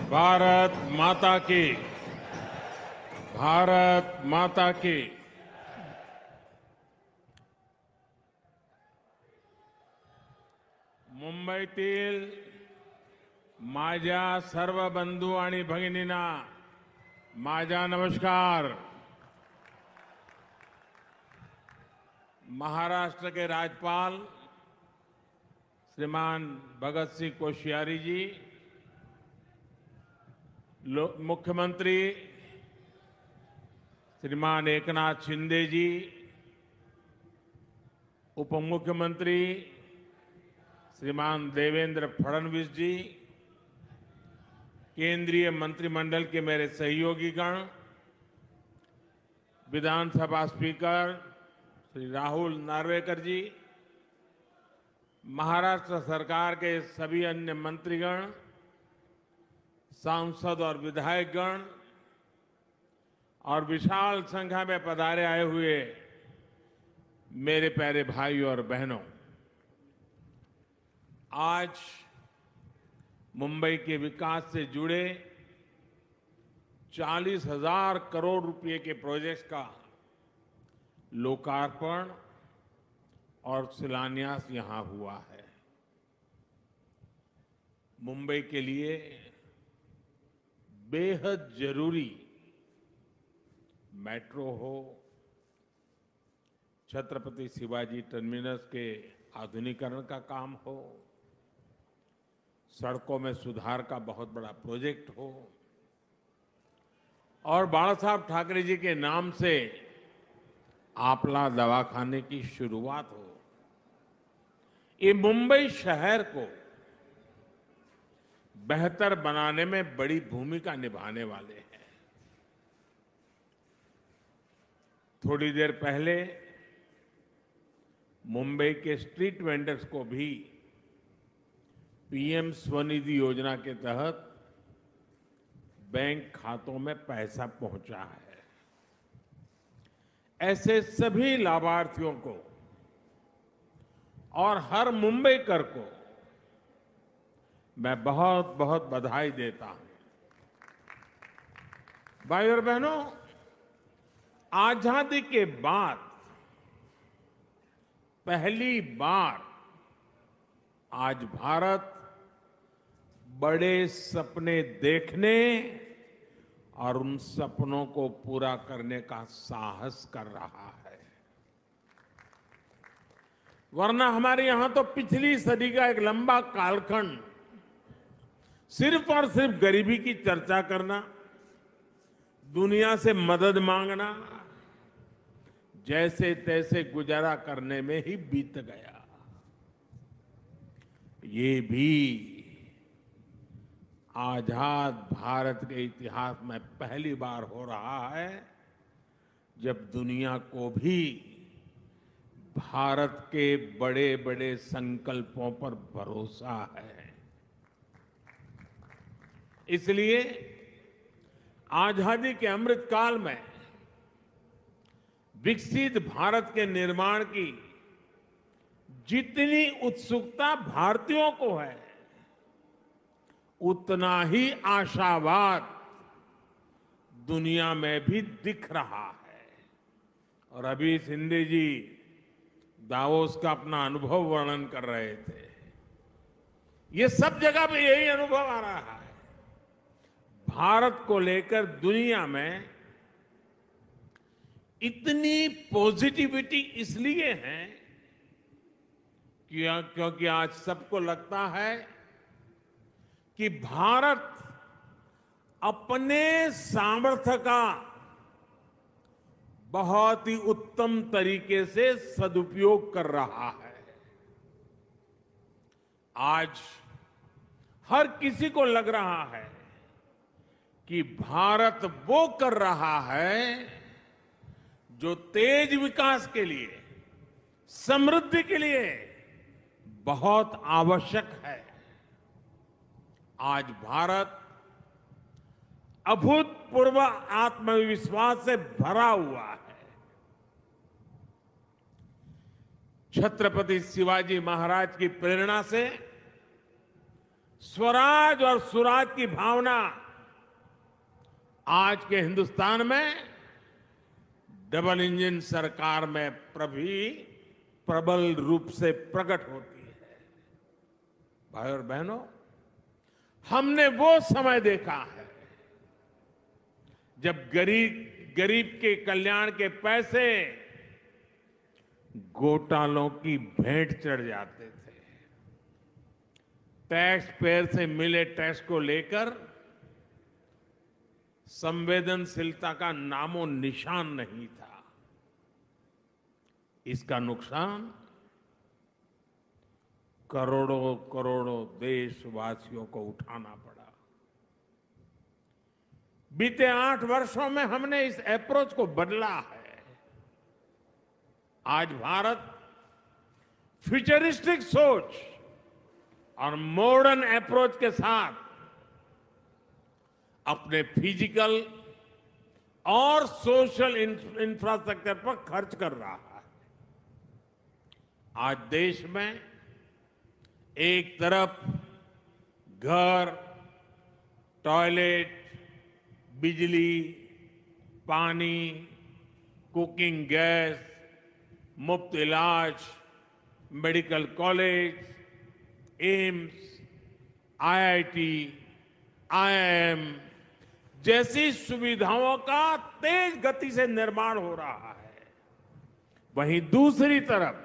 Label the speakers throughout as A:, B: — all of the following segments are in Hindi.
A: भारत माता की। भारत माता की। मुंबईतील माझ्या सर्व बंधू आणि भगिनींना माझा नमस्कार। महाराष्ट्र के राज्यपाल श्रीमान भगत सिंह कोश्यारी जी, मुख्यमंत्री श्रीमान एकनाथ शिंदे जी, उप मुख्यमंत्री श्रीमान देवेंद्र फडणवीस जी, केंद्रीय मंत्रिमंडल के मेरे सहयोगीगण, विधानसभा स्पीकर श्री राहुल नार्वेकर जी, महाराष्ट्र सरकार के सभी अन्य मंत्रीगण, सांसद और विधायकगण और विशाल संख्या में पधारे आए हुए मेरे प्यारे भाई और बहनों, आज मुंबई के विकास से जुड़े 40,000 करोड़ रुपए के प्रोजेक्ट्स का लोकार्पण और शिलान्यास यहां हुआ है। मुंबई के लिए बेहद जरूरी मेट्रो हो, छत्रपति शिवाजी टर्मिनस के आधुनिकीकरण का काम हो, सड़कों में सुधार का बहुत बड़ा प्रोजेक्ट हो और बाला साहब ठाकरे जी के नाम से आपला दवाखाने की शुरुआत हो, ये मुंबई शहर को बेहतर बनाने में बड़ी भूमिका निभाने वाले हैं। थोड़ी देर पहले मुंबई के स्ट्रीट वेंडर्स को भी पीएम स्वनिधि योजना के तहत बैंक खातों में पैसा पहुंचा है। ऐसे सभी लाभार्थियों को और हर मुंबईकर को मैं बहुत बहुत बधाई देता हूं। भाई और बहनों, आजादी के बाद पहली बार आज भारत बड़े सपने देखने और उन सपनों को पूरा करने का साहस कर रहा है। वरना हमारे यहां तो पिछली सदी का एक लंबा कालखंड सिर्फ और सिर्फ गरीबी की चर्चा करना, दुनिया से मदद मांगना, जैसे तैसे गुजारा करने में ही बीत गया। ये भी आजाद भारत के इतिहास में पहली बार हो रहा है जब दुनिया को भी भारत के बड़े बड़े संकल्पों पर भरोसा है। इसलिए आजादी के अमृत काल में विकसित भारत के निर्माण की जितनी उत्सुकता भारतीयों को है, उतना ही आशावाद दुनिया में भी दिख रहा है। और अभी शिंदे जी दावोस का अपना अनुभव वर्णन कर रहे थे। ये सब जगह पे यही अनुभव आ रहा है। भारत को लेकर दुनिया में इतनी पॉजिटिविटी इसलिए है क्योंकि आज सबको लगता है कि भारत अपने सामर्थ्य का बहुत ही उत्तम तरीके से सदुपयोग कर रहा है। आज हर किसी को लग रहा है कि भारत वो कर रहा है जो तेज विकास के लिए, समृद्धि के लिए बहुत आवश्यक है। आज भारत अभूतपूर्व आत्मविश्वास से भरा हुआ है। छत्रपति शिवाजी महाराज की प्रेरणा से स्वराज और सुराज की भावना आज के हिंदुस्तान में डबल इंजन सरकार में प्रबल रूप से प्रकट होती है। भाई और बहनों, हमने वो समय देखा है जब गरीब के कल्याण के पैसे घोटालों की भेंट चढ़ जाते थे। टैक्स पेयर से मिले टैक्स को लेकर संवेदनशीलता का नामो निशान नहीं था। इसका नुकसान करोड़ों करोड़ों देशवासियों को उठाना पड़ा। बीते 8 वर्षों में हमने इस अप्रोच को बदला है। आज भारत फ्यूचरिस्टिक सोच और मॉडर्न अप्रोच के साथ अपने फिजिकल और सोशल इंफ्रास्ट्रक्चर पर खर्च कर रहा है। आज देश में एक तरफ घर, टॉयलेट, बिजली, पानी, कुकिंग गैस, मुफ्त इलाज, medical college, AIIMS, IIT, IIM जैसी सुविधाओं का तेज गति से निर्माण हो रहा है। वहीं दूसरी तरफ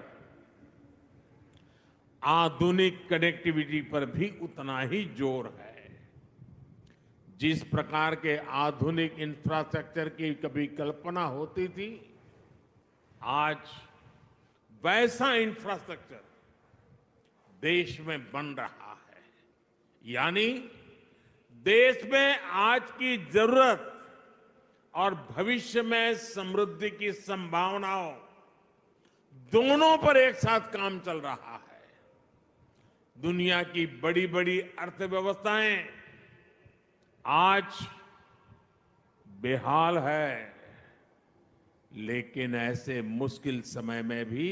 A: आधुनिक कनेक्टिविटी पर भी उतना ही जोर है। जिस प्रकार के आधुनिक इंफ्रास्ट्रक्चर की कभी कल्पना होती थी, आज वैसा इंफ्रास्ट्रक्चर देश में बन रहा है। यानी देश में आज की जरूरत और भविष्य में समृद्धि की संभावनाओं दोनों पर एक साथ काम चल रहा है। दुनिया की बड़ी बड़ी अर्थव्यवस्थाएं आज बेहाल है, लेकिन ऐसे मुश्किल समय में भी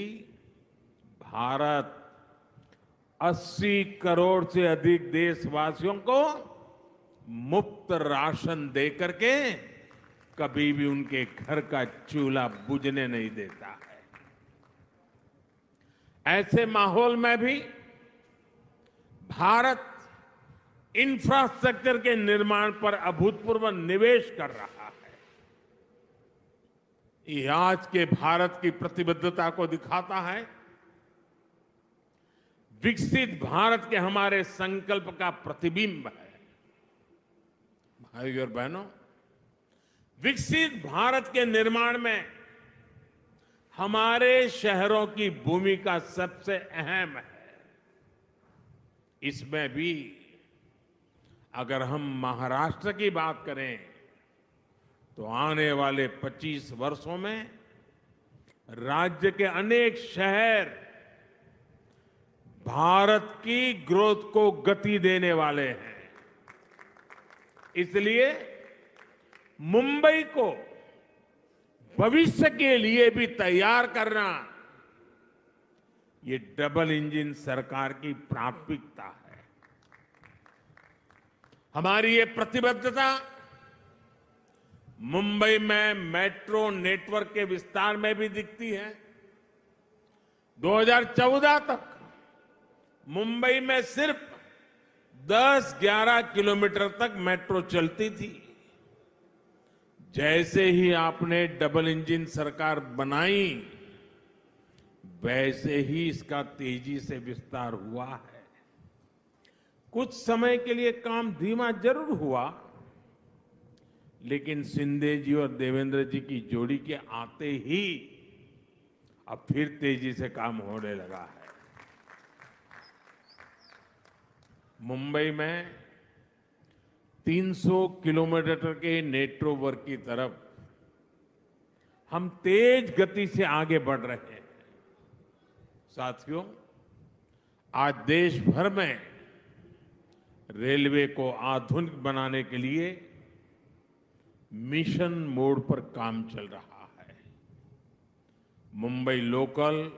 A: भारत 80 करोड़ से अधिक देशवासियों को मुफ्त राशन देकर के कभी भी उनके घर का चूल्हा बुझने नहीं देता है। ऐसे माहौल में भी भारत इंफ्रास्ट्रक्चर के निर्माण पर अभूतपूर्व निवेश कर रहा है। ये आज के भारत की प्रतिबद्धता को दिखाता है। विकसित भारत के हमारे संकल्प का प्रतिबिंब है। भाइयों और बहनों, विकसित भारत के निर्माण में हमारे शहरों की भूमिका सबसे अहम है। इसमें भी अगर हम महाराष्ट्र की बात करें तो आने वाले 25 वर्षों में राज्य के अनेक शहर भारत की ग्रोथ को गति देने वाले हैं। इसलिए मुंबई को भविष्य के लिए भी तैयार करना ये डबल इंजन सरकार की प्राथमिकता है। हमारी ये प्रतिबद्धता मुंबई में मेट्रो नेटवर्क के विस्तार में भी दिखती है। 2014 तक मुंबई में सिर्फ 10-11 किलोमीटर तक मेट्रो चलती थी। जैसे ही आपने डबल इंजन सरकार बनाई, वैसे ही इसका तेजी से विस्तार हुआ है। कुछ समय के लिए काम धीमा जरूर हुआ, लेकिन शिंदे जी और देवेंद्र जी की जोड़ी के आते ही अब फिर तेजी से काम होने लगा है। मुंबई में 300 किलोमीटर के नेटवर्क की तरफ हम तेज गति से आगे बढ़ रहे हैं। साथियों, आज देश भर में रेलवे को आधुनिक बनाने के लिए मिशन मोड पर काम चल रहा है। मुंबई लोकल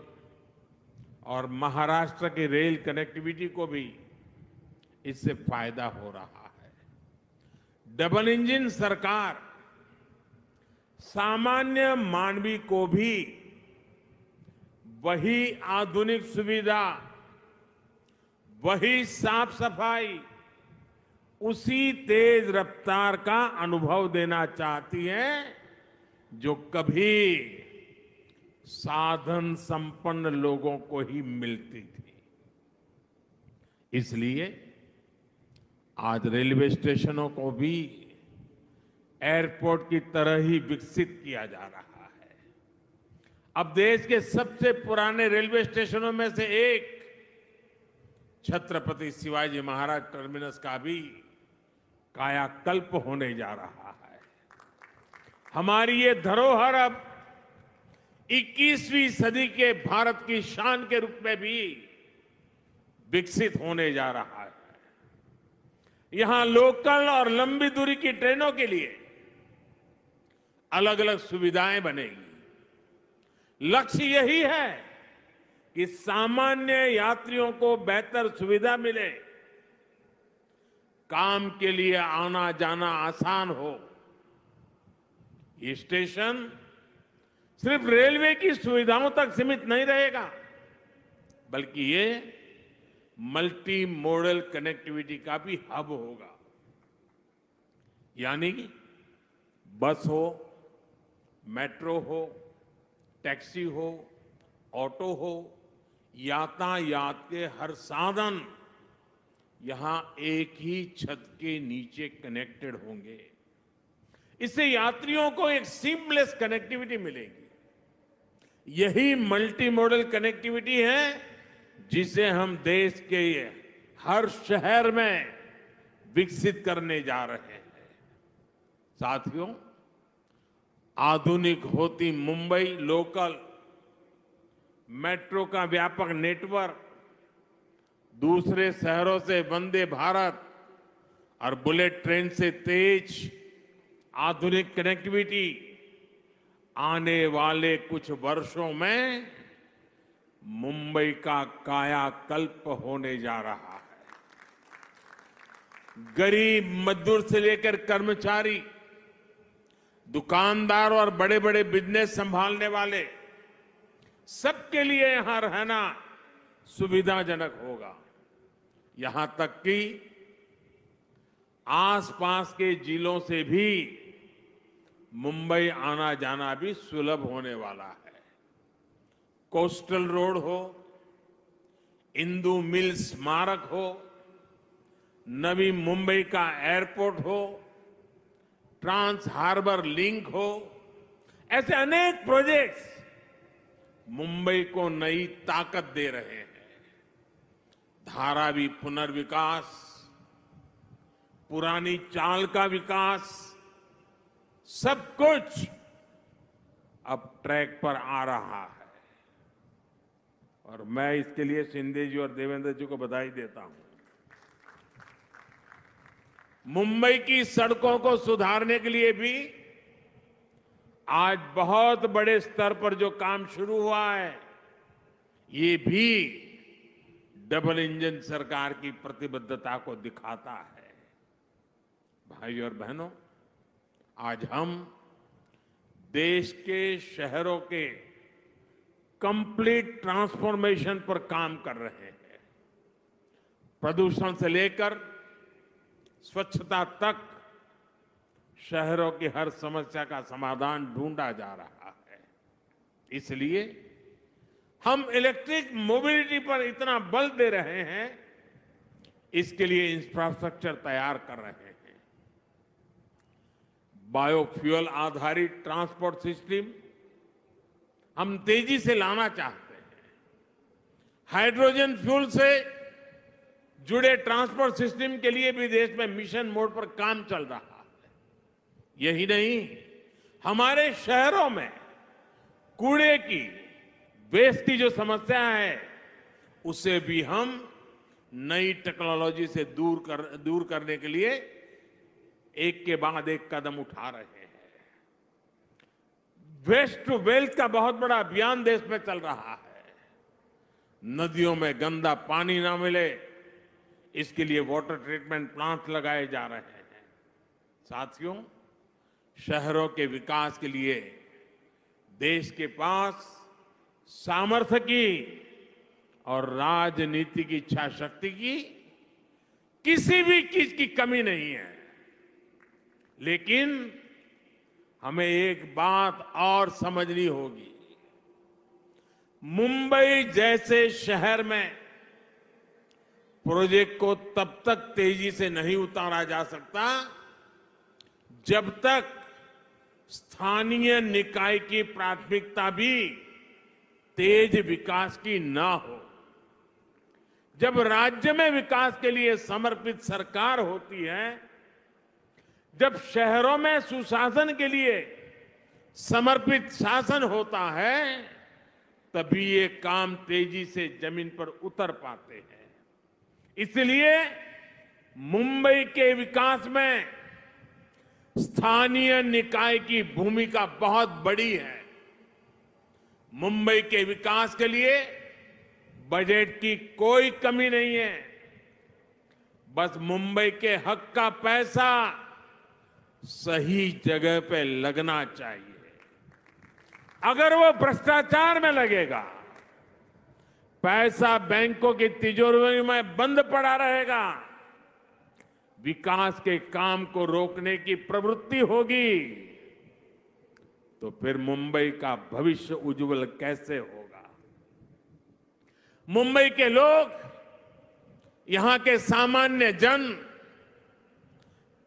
A: और महाराष्ट्र की रेल कनेक्टिविटी को भी इससे फायदा हो रहा है। डबल इंजन सरकार सामान्य मानवी को भी वही आधुनिक सुविधा, वही साफ सफाई, उसी तेज रफ्तार का अनुभव देना चाहती है जो कभी साधन संपन्न लोगों को ही मिलती थी। इसलिए आज रेलवे स्टेशनों को भी एयरपोर्ट की तरह ही विकसित किया जा रहा है। अब देश के सबसे पुराने रेलवे स्टेशनों में से एक छत्रपति शिवाजी महाराज टर्मिनस का भी कायाकल्प होने जा रहा है। हमारी ये धरोहर अब 21वीं सदी के भारत की शान के रूप में भी विकसित होने जा रहा है। यहां लोकल और लंबी दूरी की ट्रेनों के लिए अलग अलग सुविधाएं बनेगी। लक्ष्य यही है कि सामान्य यात्रियों को बेहतर सुविधा मिले, काम के लिए आना जाना आसान हो। ये स्टेशन सिर्फ रेलवे की सुविधाओं तक सीमित नहीं रहेगा, बल्कि ये मल्टी मॉडल कनेक्टिविटी का भी हब होगा। यानी बस हो, मेट्रो हो, टैक्सी हो, ऑटो हो, यातायात के हर साधन यहां एक ही छत के नीचे कनेक्टेड होंगे। इससे यात्रियों को एक सीमलेस कनेक्टिविटी मिलेगी। यही मल्टी मॉडल कनेक्टिविटी है जिसे हम देश के हर शहर में विकसित करने जा रहे हैं। साथियों, आधुनिक होती मुंबई लोकल मेट्रो का व्यापक नेटवर्क, दूसरे शहरों से वंदे भारत और बुलेट ट्रेन से तेज आधुनिक कनेक्टिविटी आने वाले कुछ वर्षों में मुंबई का कायाकल्प होने जा रहा है। गरीब मजदूर से लेकर कर्मचारी, दुकानदार और बड़े बड़े बिजनेस संभालने वाले सबके लिए यहां रहना सुविधाजनक होगा। यहां तक कि आसपास के जिलों से भी मुंबई आना जाना भी सुलभ होने वाला है। कोस्टल रोड हो, इंदु मिल स्मारक हो, नवी मुंबई का एयरपोर्ट हो, ट्रांस हार्बर लिंक हो, ऐसे अनेक प्रोजेक्ट्स मुंबई को नई ताकत दे रहे हैं। धारावी पुनर्विकास, पुरानी चाल का विकास, सब कुछ अब ट्रैक पर आ रहा है और मैं इसके लिए शिंदे जी और देवेंद्र जी को बधाई देता हूं। मुंबई की सड़कों को सुधारने के लिए भी आज बहुत बड़े स्तर पर जो काम शुरू हुआ है, ये भी डबल इंजन सरकार की प्रतिबद्धता को दिखाता है। भाइयों और बहनों, आज हम देश के शहरों के कंप्लीट ट्रांसफॉर्मेशन पर काम कर रहे हैं। प्रदूषण से लेकर स्वच्छता तक शहरों की हर समस्या का समाधान ढूंढा जा रहा है। इसलिए हम इलेक्ट्रिक मोबिलिटी पर इतना बल दे रहे हैं, इसके लिए इंफ्रास्ट्रक्चर तैयार कर रहे हैं। बायोफ्यूल आधारित ट्रांसपोर्ट सिस्टम हम तेजी से लाना चाहते हैं। हाइड्रोजन फ्यूल से जुड़े ट्रांसपोर्ट सिस्टम के लिए भी देश में मिशन मोड पर काम चल रहा है। यही नहीं, हमारे शहरों में कूड़े की, वेस्ट की जो समस्या है, उसे भी हम नई टेक्नोलॉजी से दूर करने के लिए एक के बाद एक कदम उठा रहे हैं। वेस्ट टू वेल्थ का बहुत बड़ा अभियान देश में चल रहा है। नदियों में गंदा पानी ना मिले, इसके लिए वाटर ट्रीटमेंट प्लांट लगाए जा रहे हैं। साथियों, शहरों के विकास के लिए देश के पास सामर्थ्य की और राजनीति की इच्छा शक्ति की किसी भी चीज की कमी नहीं है। लेकिन हमें एक बात और समझनी होगी। मुंबई जैसे शहर में प्रोजेक्ट को तब तक तेजी से नहीं उतारा जा सकता जब तक स्थानीय निकाय की प्राथमिकता भी तेज विकास की ना हो। जब राज्य में विकास के लिए समर्पित सरकार होती है, जब शहरों में सुशासन के लिए समर्पित शासन होता है, तभी ये काम तेजी से जमीन पर उतर पाते हैं। इसलिए मुंबई के विकास में स्थानीय निकाय की भूमिका बहुत बड़ी है। मुंबई के विकास के लिए बजट की कोई कमी नहीं है। बस मुंबई के हक का पैसा सही जगह पे लगना चाहिए। अगर वो भ्रष्टाचार में लगेगा, पैसा बैंकों की तिजोरी में बंद पड़ा रहेगा, विकास के काम को रोकने की प्रवृत्ति होगी, तो फिर मुंबई का भविष्य उज्जवल कैसे होगा? मुंबई के लोग, यहां के सामान्य जन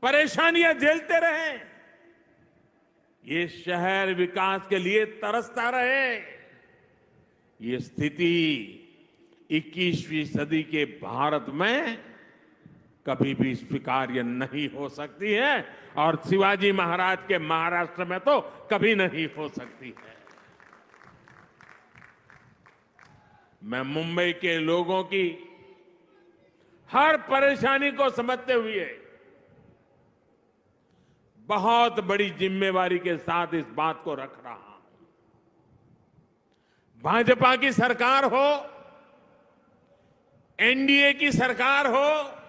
A: परेशानियां झेलते रहे, ये शहर विकास के लिए तरसता रहे। ये स्थिति 21वीं सदी के भारत में कभी भी स्वीकार्य नहीं हो सकती है और शिवाजी महाराज के महाराष्ट्र में तो कभी नहीं हो सकती है। मैं मुंबई के लोगों की हर परेशानी को समझते हुए बहुत बड़ी जिम्मेवारी के साथ इस बात को रख रहा हूं। भाजपा की सरकार हो, एनडीए की सरकार हो,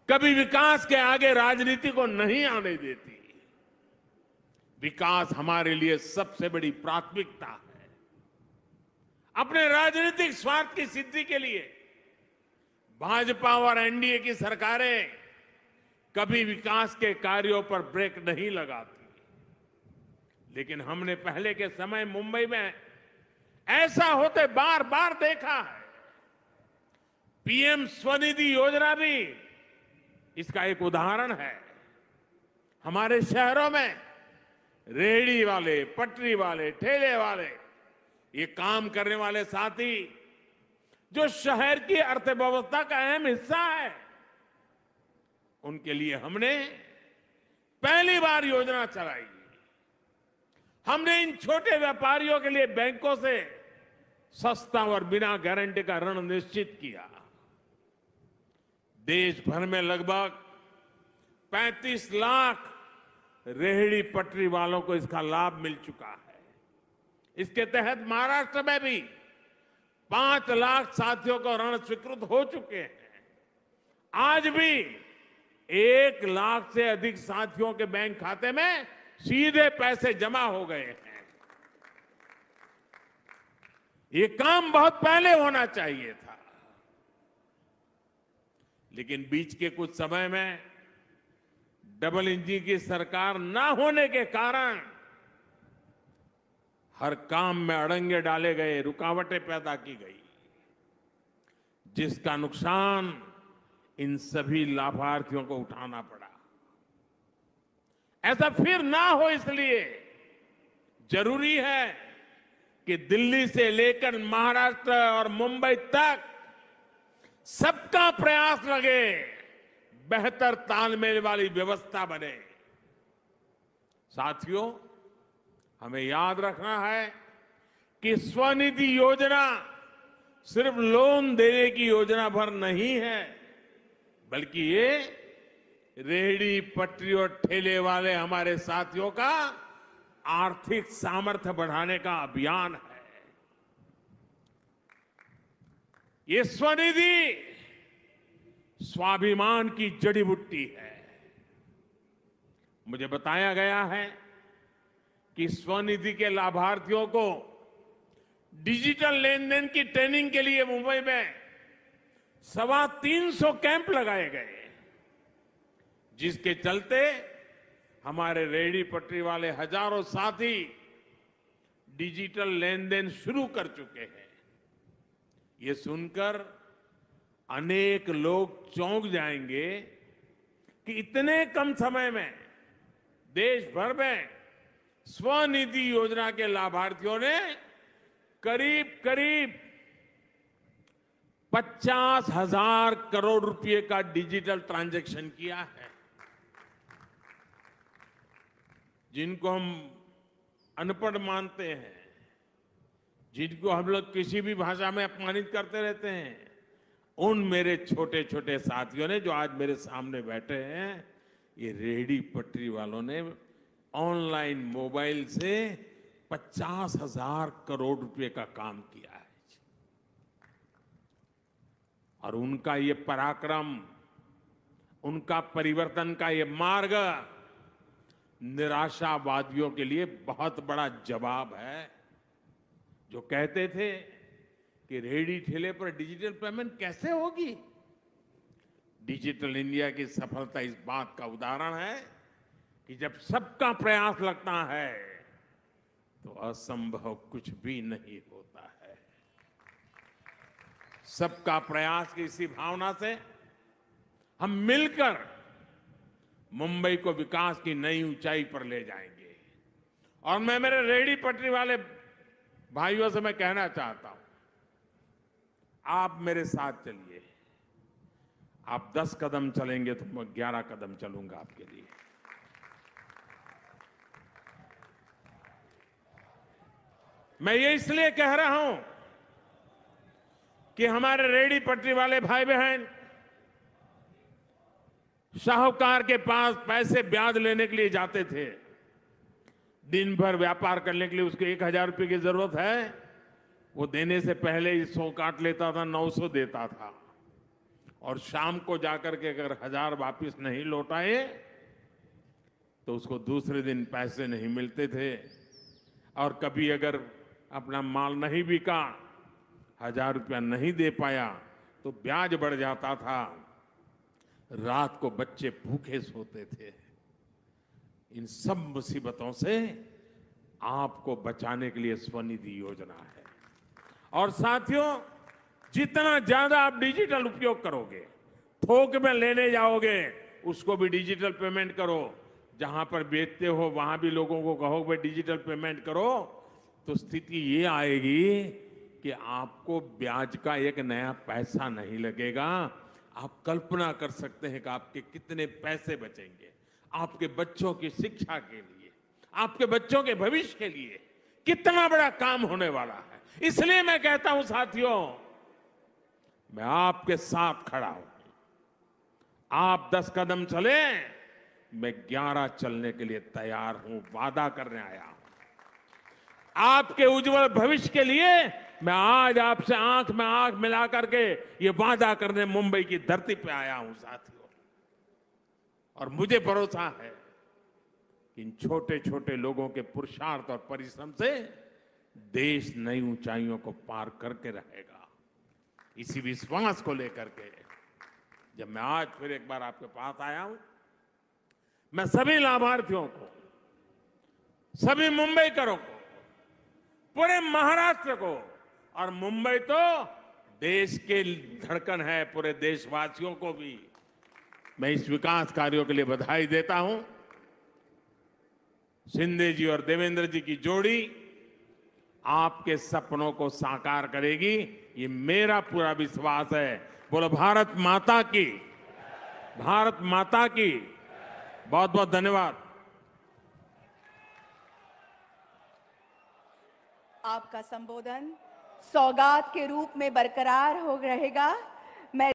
A: कभी विकास के आगे राजनीति को नहीं आने देती। विकास हमारे लिए सबसे बड़ी प्राथमिकता है। अपने राजनीतिक स्वार्थ की सिद्धि के लिए भाजपा और एनडीए की सरकारें कभी विकास के कार्यों पर ब्रेक नहीं लगाती। लेकिन हमने पहले के समय मुंबई में ऐसा होते बार बार देखा है। पीएम स्वनिधि योजना भी इसका एक उदाहरण है। हमारे शहरों में रेहड़ी वाले, पटरी वाले, ठेले वाले, ये काम करने वाले साथी जो शहर की अर्थव्यवस्था का अहम हिस्सा है, उनके लिए हमने पहली बार योजना चलाई। हमने इन छोटे व्यापारियों के लिए बैंकों से सस्ता और बिना गारंटी का ऋण निश्चित किया। देश भर में लगभग 35 लाख रेहड़ी पटरी वालों को इसका लाभ मिल चुका है। इसके तहत महाराष्ट्र में भी 5 लाख साथियों को ऋण स्वीकृत हो चुके हैं। आज भी 1 लाख से अधिक साथियों के बैंक खाते में सीधे पैसे जमा हो गए हैं। ये काम बहुत पहले होना चाहिए था, लेकिन बीच के कुछ समय में डबल इंजन की सरकार ना होने के कारण हर काम में अड़ंगे डाले गए, रुकावटें पैदा की गई, जिसका नुकसान इन सभी लाभार्थियों को उठाना पड़ा। ऐसा फिर ना हो, इसलिए जरूरी है कि दिल्ली से लेकर महाराष्ट्र और मुंबई तक सबका प्रयास लगे, बेहतर तालमेल वाली व्यवस्था बने। साथियों, हमें याद रखना है कि स्वनिधि योजना सिर्फ लोन देने की योजना भर नहीं है, बल्कि ये रेहड़ी पटरी और ठेले वाले हमारे साथियों का आर्थिक सामर्थ्य बढ़ाने का अभियान है। ये स्वनिधि स्वाभिमान की जड़ी बूटी है। मुझे बताया गया है कि स्वनिधि के लाभार्थियों को डिजिटल लेन देन की ट्रेनिंग के लिए मुंबई में 325 कैंप लगाए गए, जिसके चलते हमारे रेहड़ी पटरी वाले हजारों साथी डिजिटल लेन देन शुरू कर चुके हैं। ये सुनकर अनेक लोग चौंक जाएंगे कि इतने कम समय में देश भर में स्वनिधि योजना के लाभार्थियों ने करीब करीब 50,000 करोड़ रुपए का डिजिटल ट्रांजैक्शन किया है। जिनको हम अनपढ़ मानते हैं, जिनको हम लोग किसी भी भाषा में अपमानित करते रहते हैं, उन मेरे छोटे छोटे साथियों ने जो आज मेरे सामने बैठे हैं, ये रेहड़ी पटरी वालों ने ऑनलाइन मोबाइल से 50,000 करोड़ रुपए का काम किया है। और उनका ये पराक्रम, उनका परिवर्तन का ये मार्ग निराशावादियों के लिए बहुत बड़ा जवाब है, जो कहते थे कि रेहड़ी ठेले पर डिजिटल पेमेंट कैसे होगी। डिजिटल इंडिया की सफलता इस बात का उदाहरण है कि जब सबका प्रयास लगता है तो असंभव कुछ भी नहीं होता है। सबका प्रयास की इसी भावना से हम मिलकर मुंबई को विकास की नई ऊंचाई पर ले जाएंगे। और मैं मेरे रेहड़ी पटरी वाले भाइयों से मैं कहना चाहता हूं, आप मेरे साथ चलिए। आप 10 कदम चलेंगे तो मैं 11 कदम चलूंगा आपके लिए। मैं ये इसलिए कह रहा हूं कि हमारे रेहड़ी पटरी वाले भाई बहन साहूकार के पास पैसे ब्याज लेने के लिए जाते थे। दिन भर व्यापार करने के लिए उसको 1,000 रुपए की जरूरत है, वो देने से पहले ही 100 काट लेता था, 900 देता था। और शाम को जाकर के अगर 1,000 वापिस नहीं लौटाए तो उसको दूसरे दिन पैसे नहीं मिलते थे। और कभी अगर अपना माल नहीं बिका, 1,000 रुपया नहीं दे पाया तो ब्याज बढ़ जाता था। रात को बच्चे भूखे सोते थे। इन सब मुसीबतों से आपको बचाने के लिए स्वनिधि योजना है। और साथियों, जितना ज्यादा आप डिजिटल उपयोग करोगे, थोक में लेने जाओगे, उसको भी डिजिटल पेमेंट करो। जहां पर बेचते हो वहां भी लोगों को कहो भाई डिजिटल पेमेंट करो, तो स्थिति ये आएगी कि आपको ब्याज का एक नया पैसा नहीं लगेगा। आप कल्पना कर सकते हैं कि आपके कितने पैसे बचेंगे। आपके बच्चों की शिक्षा के लिए, आपके बच्चों के भविष्य के लिए कितना बड़ा काम होने वाला है। इसलिए मैं कहता हूं साथियों, मैं आपके साथ खड़ा हूं। आप 10 कदम चले, मैं 11 चलने के लिए तैयार हूं, वादा करने आया हूं। आपके उज्जवल भविष्य के लिए मैं आज आपसे आंख में आंख मिला करके ये वादा करने मुंबई की धरती पे आया हूं साथियों। और मुझे भरोसा है कि इन छोटे छोटे लोगों के पुरुषार्थ और परिश्रम से देश नई ऊंचाइयों को पार करके रहेगा। इसी विश्वास को लेकर के जब मैं आज फिर एक बार आपके पास आया हूं, मैं सभी लाभार्थियों को, सभी मुंबईकरों को, पूरे महाराष्ट्र को, और मुंबई तो देश के धड़कन है, पूरे देशवासियों को भी मैं इस विकास कार्यों के लिए बधाई देता हूं। शिंदे जी और देवेंद्र जी की जोड़ी आपके सपनों को साकार करेगी, ये मेरा पूरा विश्वास है। बोलो भारत माता की, भारत माता की। बहुत बहुत धन्यवाद।
B: आपका संबोधन सौगात के रूप में बरकरार हो रहेगा।